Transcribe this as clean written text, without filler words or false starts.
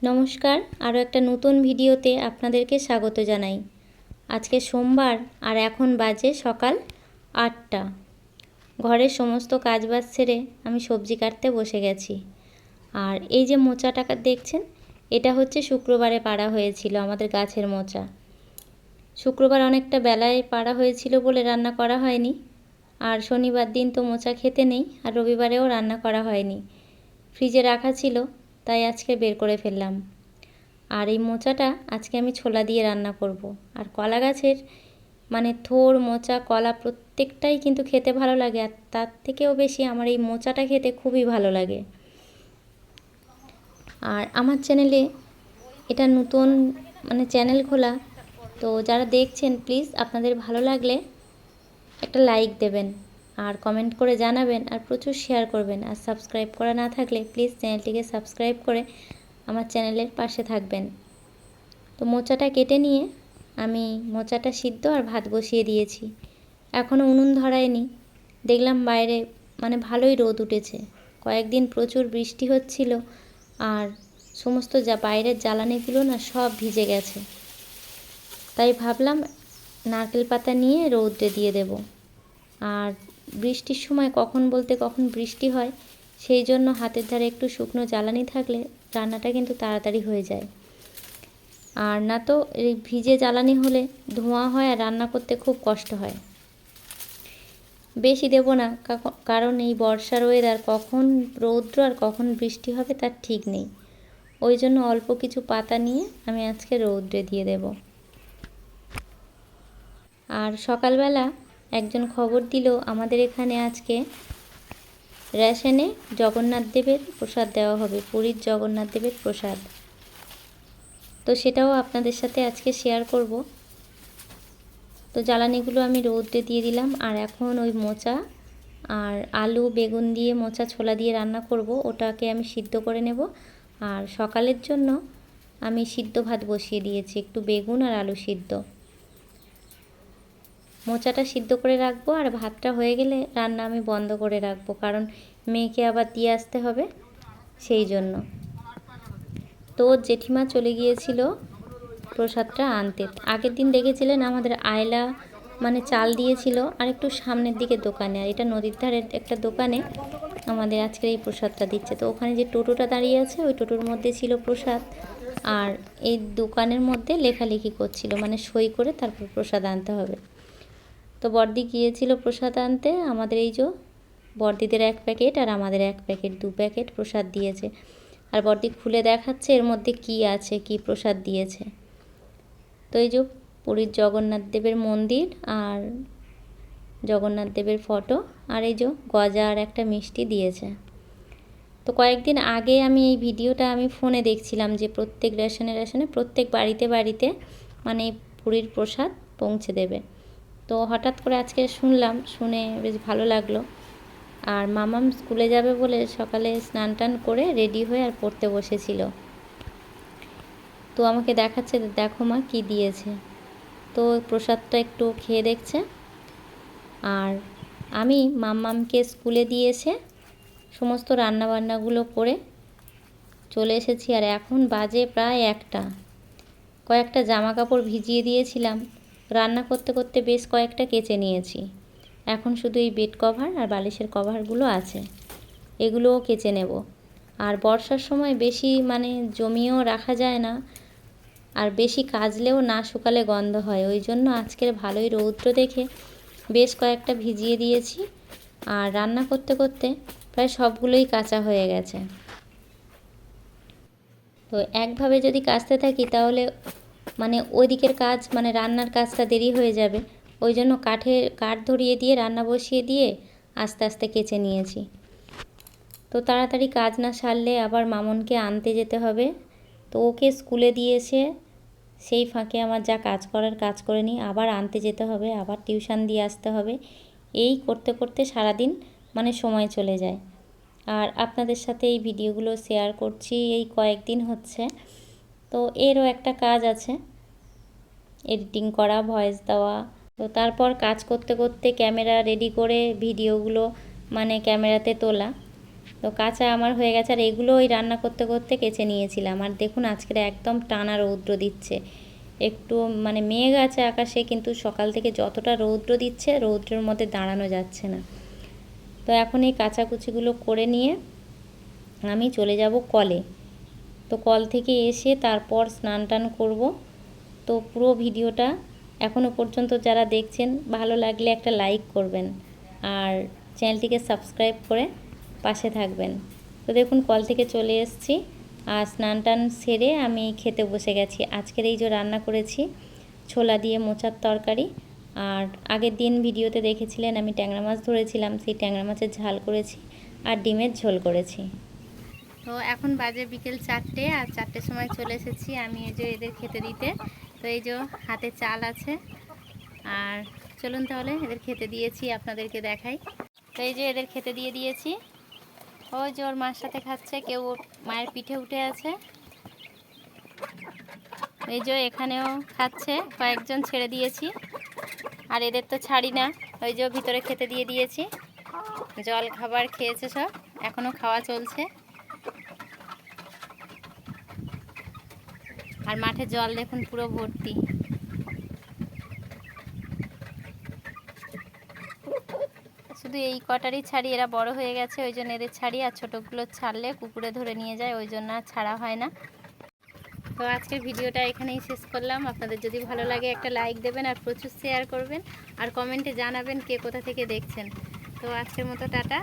নমস্কার, আরও একটা নতুন ভিডিওতে আপনাদেরকে স্বাগত জানাই। আজকে সোমবার আর এখন বাজে সকাল 8টা। ঘরের সমস্ত কাজবাজ সেরে আমি সবজি কাটতে বসে গেছি। আর এই যে মোচাটা দেখছেন, এটা হচ্ছে শুক্রবারে পাড়া হয়েছিল আমাদের গাছের মোচা। শুক্রবার অনেকটা বেলায় পাড়া হয়েছিল বলে রান্না করা হয়নি। আর শনিবার দিন তো মোচা খেতে নেই, আর রবিবারেও রান্না করা হয়নি। ফ্রিজে রাখা ছিল, তাই আজকে বের করে ফেললাম। আর এই মোচাটা আজকে আমি ছোলা দিয়ে রান্না করব। আর কলা গাছের থোড়, মোচা, কলা প্রত্যেকটাই কিন্তু খেতে ভালো লাগে, আর তার থেকেও বেশি আমার এই মোচাটা খেতে খুবই ভালো লাগে। আর আমার চ্যানেলে এটা নতুন চ্যানেল খোলা, তো যারা দেখছেন প্লিজ আপনাদের ভালো লাগলে একটা লাইক দেবেন, আর কমেন্ট করে জানাবেন, আর প্রচুর শেয়ার করবেন। আর সাবস্ক্রাইব করা না থাকলে প্লিজ চ্যানেলটিকে সাবস্ক্রাইব করে আমার চ্যানেলের পাশে থাকবেন। তো মোচাটা কেটে নিয়ে আমি মোচাটা সিদ্ধ আর ভাত বসিয়ে দিয়েছি। এখনও উনুন ধরায়নি। দেখলাম বাইরে ভালোই রোদ উঠেছে। কয়েকদিন প্রচুর বৃষ্টি হচ্ছিল, আর সমস্ত বাইরের জ্বালানিগুলো না সব ভিজে গেছে। তাই ভাবলাম নারকেল পাতা নিয়ে রৌদ্রে দিয়ে দেব। আর বৃষ্টির সময় কখন বলতে কখন বৃষ্টি হয়, সেই জন্য হাতের ধারে একটু শুকনো জ্বালানি থাকলে রান্নাটা কিন্তু তাড়াতাড়ি হয়ে যায়। আর না তো এই ভিজে জ্বালানি হলে ধোঁয়া হয় আর রান্না করতে খুব কষ্ট হয়। বেশি দেব না, কারণ এই বর্ষার ওয়েদার, কখন রৌদ্র আর কখন বৃষ্টি হবে তার ঠিক নেই। ওই জন্য অল্প কিছু পাতা নিয়ে আমি আজকে রৌদ্রে দিয়ে দেব। আর সকালবেলা একজন খবর দিল আমাদের এখানে আজকে রেশনে জগন্নাথ দেবের প্রসাদ দেওয়া হবে, পুরীর জগন্নাথ দেবের প্রসাদ। তো সেটাও আপনাদের সাথে আজকে শেয়ার করব। তো জ্বালানিগুলো আমি রৌদ্রে দিয়ে দিলাম, আর এখন ওই মোচা আর আলু বেগুন দিয়ে মোচা ছোলা দিয়ে রান্না করব, ওটাকে আমি সিদ্ধ করে নেব। আর সকালের জন্য আমি সিদ্ধ ভাত বসিয়ে দিয়েছি, একটু বেগুন আর আলু সিদ্ধ। মোচাটা সিদ্ধ করে রাখবো, আর ভাতটা হয়ে গেলে রান্না আমি বন্ধ করে রাখবো, কারণ মেয়েকে আবার দিয়ে আসতে হবে, সেই জন্য। তো জেঠিমা চলে গিয়েছিল প্রসাদটা আনতে। আগের দিন দেখেছিলেন আমাদের আয়লা চাল দিয়েছিল, আর একটু সামনের দিকে দোকানে, আর এটা নদীর ধারের একটা দোকানে আমাদের আজকের এই প্রসাদটা দিচ্ছে। তো ওখানে যে টোটোটা দাঁড়িয়ে আছে, ওই টোটোর মধ্যে ছিল প্রসাদ, আর এই দোকানের মধ্যে লেখালেখি করছিল, সই করে তারপর প্রসাদ আনতে হবে। তো বড়দি গিয়েছিল প্রসাদ আনতে। আমাদের এই যে বড়দিদের 1 প্যাকেট আর আমাদের 1 প্যাকেট, 2 প্যাকেট প্রসাদ দিয়েছে। আর বড়দি খুলে দেখাচ্ছে এর মধ্যে কি আছে, কি প্রসাদ দিয়েছে। তো এই যে পুরীর জগন্নাথ দেবের মন্দির আর জগন্নাথ দেবের ফটো, আর এই যে গজা আর একটা মিষ্টি দিয়েছে। তো কয়েকদিন আগে আমি এই ভিডিওটা আমি ফোনে দেখছিলাম যে প্রত্যেক রেশনে প্রত্যেক বাড়িতে বাড়িতে পুরীর প্রসাদ পৌঁছে দেবে। তো হঠাৎ করে আজকে শুনলাম, শুনে বেশ ভালো লাগলো। আর মামাম স্কুলে যাবে বলে সকালে স্নান টান করে রেডি হয়ে আর পড়তে বসেছিল। তো আমাকে দেখাচ্ছে, দেখো মা কী দিয়েছে। তো প্রসাদটা একটু খেয়ে দেখছে। আর আমি মাম্মামকে স্কুলে দিয়ে এসে সমস্ত রান্নাবান্নাগুলো করে চলে এসেছি। আর এখন বাজে প্রায় 1টা। কয়েকটা জামা কাপড় ভিজিয়ে দিয়েছিলাম, রান্না করতে করতে বেশ কয়েকটা কেচে নিয়েছি। এখন শুধু এই বেড কভার আর বালিশের কভারগুলো আছে, এগুলোও কেচে নেব। আর বর্ষার সময় বেশি জমিয়েও রাখা যায় না, আর বেশি কাচলেও না শুকালে গন্ধ হয়। ওই জন্য আজকের ভালোই রৌদ্র দেখে বেশ কয়েকটা ভিজিয়ে দিয়েছি। আর রান্না করতে করতে প্রায় সবগুলোই কাঁচা হয়ে গেছে। তো একভাবে যদি কাচতে থাকি তাহলে ওইদিকের কাজ রান্নার কাজটা দেরি হয়ে যাবে। ওই জন্য কাঠ ধরিয়ে দিয়ে রান্না বসিয়ে দিয়ে আস্তে আস্তে কেচে নিয়েছি। তো তাড়াতাড়ি কাজ না সারলে আবার মামনকে আনতে যেতে হবে। তো ওকে স্কুলে দিয়ে এসে সেই ফাঁকে আমার যা কাজ করার কাজ করে নিই, আবার আনতে যেতে হবে, আবার টিউশন দিয়ে আসতে হবে। এই করতে করতে সারাদিন সময় চলে যায়। আর আপনাদের সাথে এই ভিডিওগুলো শেয়ার করছি এই কয়েকদিন হচ্ছে। তো এরও একটা কাজ আছে, এডিটিং করা, ভয়েস দেওয়া। তো তারপর কাজ করতে করতে ক্যামেরা রেডি করে ভিডিওগুলো ক্যামেরাতে তোলা। তো কাঁচা আমার হয়ে গেছে, আর এগুলো ওই রান্না করতে করতে কেচে নিয়েছিলাম। আর দেখুন আজকের একদম টানা রৌদ্র দিচ্ছে, একটু মানে মেঘ আছে আকাশে, কিন্তু সকাল থেকে যতটা রৌদ্র দিচ্ছে রৌদ্রের মধ্যে দাঁড়ানো যাচ্ছে না। তো এখন এই কাচাকুচিগুলো করে নিয়ে আমি চলে যাব কলে। তো কল থেকে এসে তারপর স্নান টান করবো। তো পুরো ভিডিওটা এখনও পর্যন্ত যারা দেখছেন, ভালো লাগলে একটা লাইক করবেন আর চ্যানেলটিকে সাবস্ক্রাইব করে পাশে থাকবেন। তো দেখুন কল থেকে চলে এসেছি, আর স্নান টান সেরে আমি খেতে বসে গেছি। আজকের এই যে রান্না করেছি ছোলা দিয়ে মোচার তরকারি, আর আগের দিন ভিডিওতে দেখেছিলেন আমি ট্যাংরা মাছ ধরেছিলাম, সেই ট্যাংরা মাছের ঝাল করেছি আর ডিমের ঝোল করেছি। তো এখন বাজে বিকেল 4টে, আর 4টের সময় চলে এসেছি আমি এই যে এদের খেতে দিতে। তো এই যে হাতে চাল আছে, আর চলুন তাহলে এদের খেতে দিয়েছি আপনাদেরকে দেখাই। তো এই যে এদের খেতে দিয়ে দিয়েছি, ওই যে ওর মার সাথে খাচ্ছে, কেউ ওর মায়ের পিঠে উঠে আছে। এই যে এখানেও খাচ্ছে, কয়েকজন ছেড়ে দিয়েছি, আর এদের তো ছাড়ি না। ওই যে ভিতরে খেতে দিয়ে দিয়েছি, জল খাবার খেয়েছে সব, এখনও খাওয়া চলছে। আর মাঠে জল দেখুন পুরো ভর্তি। শুধু এই কটারই ছাড়ি, এরা বড় হয়ে গেছে ওই জন্য এদের ছাড়ি, আর ছোটোগুলো ছাড়লে কুকুরে ধরে নিয়ে যায়, ওই জন্য আর ছাড়া হয় না। তো আজকের ভিডিওটা এখানেই শেষ করলাম। আপনাদের যদি ভালো লাগে একটা লাইক দেবেন, আর প্রচুর শেয়ার করবেন, আর কমেন্টে জানাবেন কে কোথা থেকে দেখছেন। তো আজকের মতো টাটা।